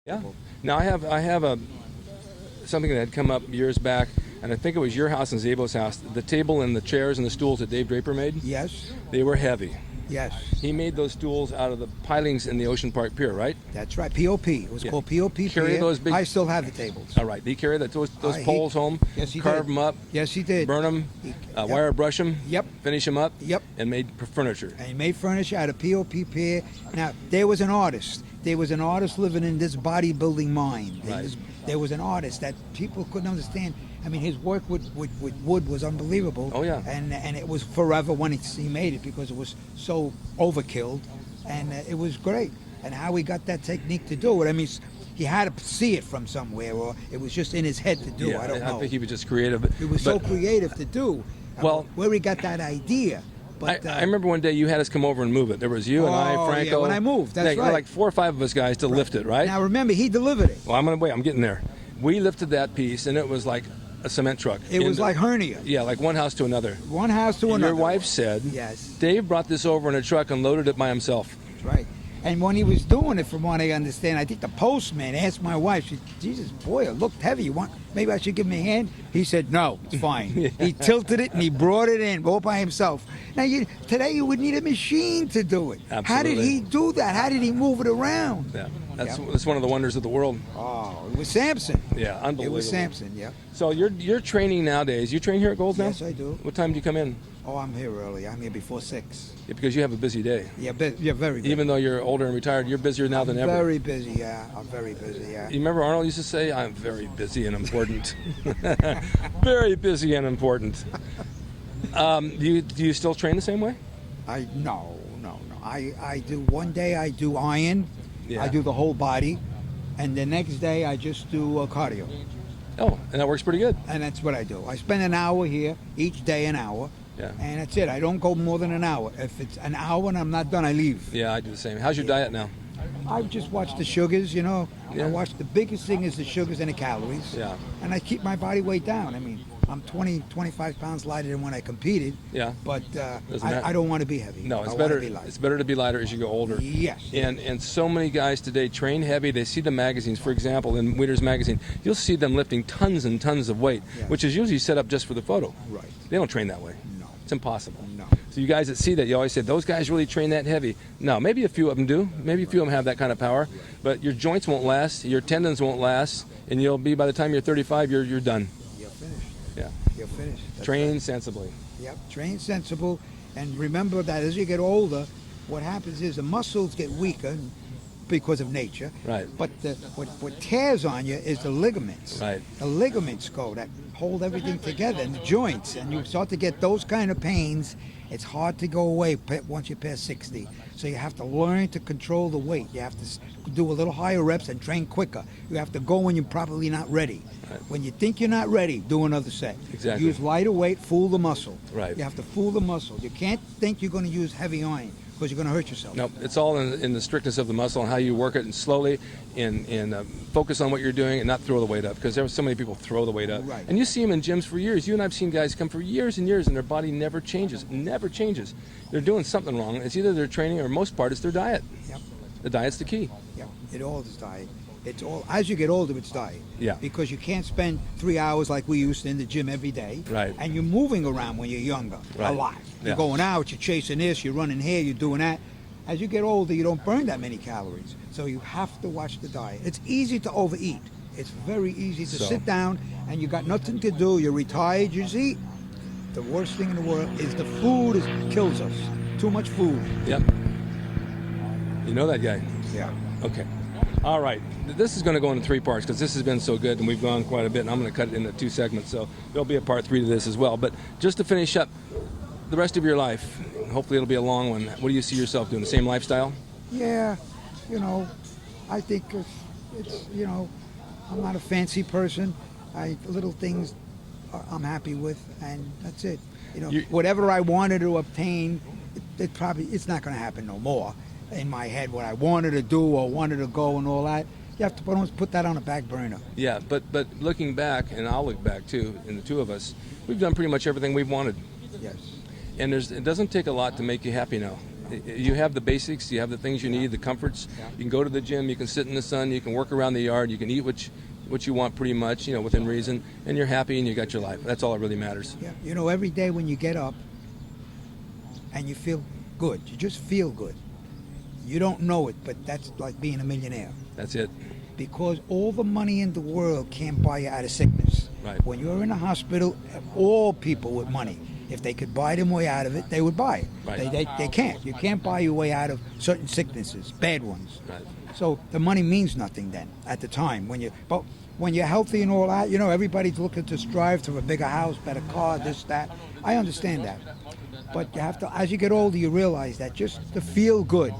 Yeah. Now I have a something that had come up years back, and I think it was your house and Zabo's house. The table and the chairs and the stools that Dave Draper made. Yes. They were heavy. Yes. He made those stools out of the pilings in the Ocean Park Pier, right? That's right. POP. It was called POP. Carry Pier. those big. I still have the tables. All right. Did he carry those poles home? Yes, he carve did. them up. Yes, he did. Burn them. Yep. Wire brush them. Yep. Finish them up. Yep. And made furniture. And he made furniture out of POP Pier. Now, there was an artist. There was an artist living in this bodybuilding mind. Right. There was an artist that people couldn't understand. I mean, his work with wood was unbelievable. Oh, yeah. And it was forever when he made it because it was so overkilled. And it was great. And how he got that technique to do it, I mean, he had to see it from somewhere, or it was just in his head to do. Yeah, I don't know. I think he was just creative. It was so creative to do. Well, where he got that idea. But, I remember one day you had us come over and move it. There was you and I, Franco. Yeah, when I moved, that's right. Like 4 or 5 of us guys to lift it, right? Now remember, he delivered it. Well, I'm getting there. We lifted that piece, and it was like a cement truck. It was like hernia. Yeah, like one house to another. One house to and another. Your wife said, yes. Dave brought this over in a truck and loaded it by himself. That's right. And when he was doing it, from what I understand, I think the postman asked my wife, she, Jesus, boy, it looked heavy. You want, maybe I should give him a hand? He said, no, it's fine. Yeah. He tilted it and he brought it in, all by himself. Now, today you would need a machine to do it. Absolutely. How did he do that? How did he move it around? Yeah, that's one of the wonders of the world. Oh, it was Samson. Yeah, unbelievable. It was Samson, yeah. So you're training nowadays. You train here at Gold's now? Yes, I do. What time do you come in? Oh, I'm here early. I'm here before 6. Yeah, because you have a busy day. Yeah, very busy. Even though you're older and retired, you're busier now than ever. Very busy, yeah. I'm very busy, yeah. You remember Arnold used to say, I'm very busy and important. Very busy and important. Do you still train the same way? No. I do, one day I do iron. Yeah. I do the whole body. And the next day I just do cardio. Oh, and that works pretty good. And that's what I do. I spend an hour here, each day an hour. Yeah. And that's it. I don't go more than an hour. If it's an hour and I'm not done, I leave. Yeah, I do the same. How's your diet now? I just watch the sugars, you know. Yeah. I watch, the biggest thing is the sugars and the calories. Yeah. And I keep my body weight down. I mean, I'm 25 pounds lighter than when I competed. Yeah. But I don't want to be heavy. No, it's I better. want to be light. It's better to be lighter as you go older. Yes. And so many guys today train heavy. They see the magazines, for example, in Winter's magazine, you'll see them lifting tons and tons of weight, Yeah. which is usually set up just for the photo. Right. They don't train that way. No. It's impossible. No. So you guys that see that, you always say, those guys really train that heavy. No, maybe a few of them do. Maybe a few of them have that kind of power. But your joints won't last, your tendons won't last, and you'll be, by the time you're 35, you're done. You're finished. Yeah. You're finished. That's Train right. sensibly. Yep. Train sensible. And remember that as you get older, what happens is the muscles get weaker because of nature. Right. But what tears on you is the ligaments. Right. The ligaments go that hold everything together, and the joints, and you start to get those kind of pains. It's hard to go away once you pass 60. So you have to learn to control the weight. You have to do a little higher reps and train quicker. You have to go when you're probably not ready. Right. When you think you're not ready, do another set. Exactly. Use lighter weight, fool the muscle. Right. You have to fool the muscle. You can't think you're going to use heavy iron because you're going to hurt yourself. No, it's all in the strictness of the muscle and how you work it, and slowly and focus on what you're doing and not throw the weight up, because there are so many people throw the weight up. Right. And you see them in gyms for years. You and I've seen guys come for years and years and their body never changes. They're doing something wrong. It's either their training or most part it's their diet. Yep. The diet's the key. Yep. It all is diet. It's all, as you get older, it's diet. Yeah. Because you can't spend 3 hours like we used to in the gym every day. Right. And you're moving around when you're younger. Right. A lot. You're Yeah. going out, you're chasing this, you're running here, you're doing that. As you get older, you don't burn that many calories. So you have to watch the diet. It's easy to overeat. It's very easy to sit down and you got nothing to do. You're retired, you just eat. The worst thing in the world is the food kills us. Too much food. Yep. You know that guy? Yeah. Okay. All right. This is going to go into 3 parts because this has been so good and we've gone quite a bit, and I'm going to cut it into 2 segments. So there'll be a part 3 to this as well. But just to finish up, the rest of your life, hopefully it'll be a long one. What do you see yourself doing? The same lifestyle? Yeah, I think it's I'm not a fancy person. Little things I'm happy with, and that's it. Whatever I wanted to obtain, it's not going to happen no more. In my head, what I wanted to do or wanted to go and all that, you have to almost put that on a back burner. Yeah, but looking back, and I'll look back too, and the two of us, we've done pretty much everything we've wanted. Yes. And it doesn't take a lot to make you happy now. You have the basics, you have the things you need, the comforts. Yeah. You can go to the gym, you can sit in the sun, you can work around the yard, you can eat what you want pretty much, within reason, and you're happy and you got your life. That's all that really matters. Yeah. Every day when you get up and you feel good, you just feel good. You don't know it, but that's like being a millionaire. That's it. Because all the money in the world can't buy you out of sickness. Right. When you're in a hospital, all people with money, if they could buy their way out of it, they would buy it. Right. They can't. You can't buy your way out of certain sicknesses, bad ones. Right. So the money means nothing then at the time. But when you're healthy and all that, everybody's looking to strive to a bigger house, better car, this, that. I understand that. But you have to, as you get older, you realize that just to feel good,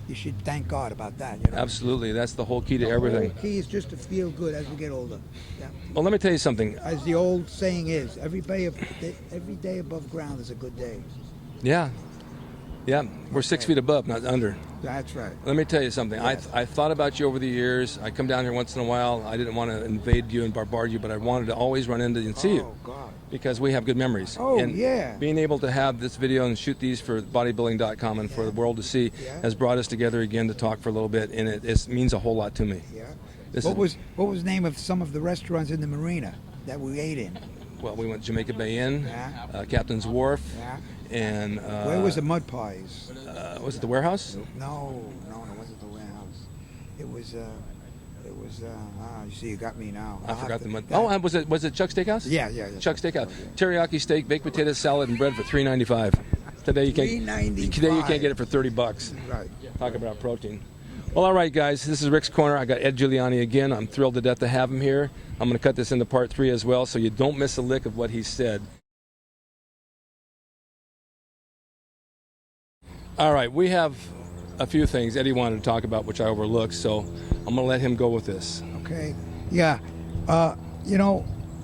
you should thank God about that. Absolutely. That's the whole key to everything. The key is just to feel good as we get older. Yeah. Well, let me tell you something. As the old saying is, every day above ground is a good day. Yeah. Yeah. We're 6 feet above, not under. That's right. Let me tell you something. Yes. I thought about you over the years. I come down here once in a while. I didn't want to invade you and bombard you, but I wanted to always run into you and see you. Oh, God. Because we have good memories. Oh, and yeah. Being able to have this video and shoot these for bodybuilding.com and for the world to see has brought us together again to talk for a little bit, and it means a whole lot to me. Yeah. This What was the name of some of the restaurants in the marina that we ate in? Well, we went Jamaica Bay Inn, Yeah. Captain's Wharf, Yeah. and Where was the mud pies? was it the Warehouse? No, it wasn't the warehouse. It was. You see, you got me now. I forgot the mud. Oh, was it Chuck's Steakhouse? Yeah. Chuck's Steakhouse. Teriyaki steak, baked potatoes, salad, and bread for $3.95. Today you can't get it for $30. Right. Talk about protein. Well, all right, guys. This is Rick's Corner. I got Ed Giuliani again. I'm thrilled to death to have him here. I'm going to cut this into part 3 as well, so you don't miss a lick of what he said. All right, we have a few things Eddie wanted to talk about, which I overlooked, so I'm going to let him go with this. Okay. Yeah.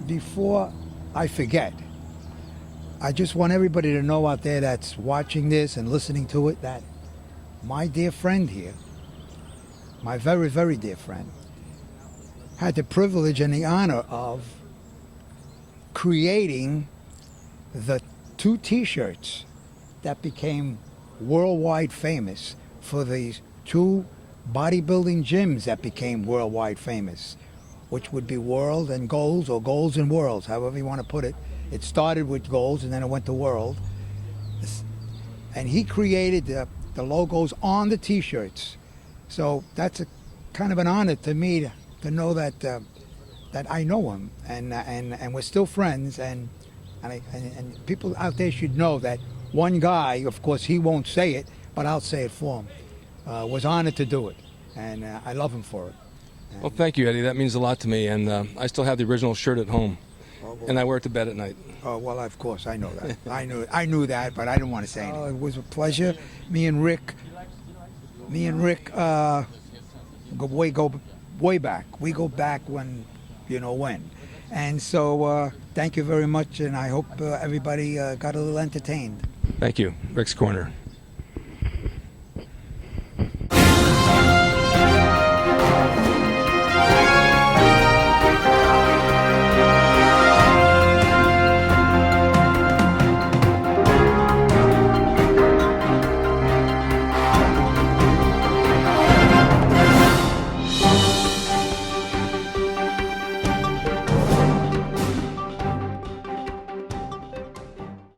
Before I forget, I just want everybody to know out there that's watching this and listening to it that my dear friend here, my very, very dear friend, had the privilege and the honor of creating the 2 T-shirts that became worldwide famous for these 2 bodybuilding gyms that became worldwide famous, which would be World and Goals, or Goals and Worlds, however you want to put it. It started with Goals and then it went to World. And he created the logos on the T-shirts. So that's a kind of an honor to me to know that I know him and we're still friends, and people out there should know that one guy, of course he won't say it, but I'll say it for him, was honored to do it, and I love him for it. Well, thank you, Eddie. That means a lot to me, and I still have the original shirt at home, and I wear it to bed at night. Oh, well, of course, I know that. I knew that, but I didn't want to say anything. It was a pleasure. Me and Rick go way back. We go back when. And so thank you very much, and I hope everybody got a little entertained. Thank you. Rick's Corner.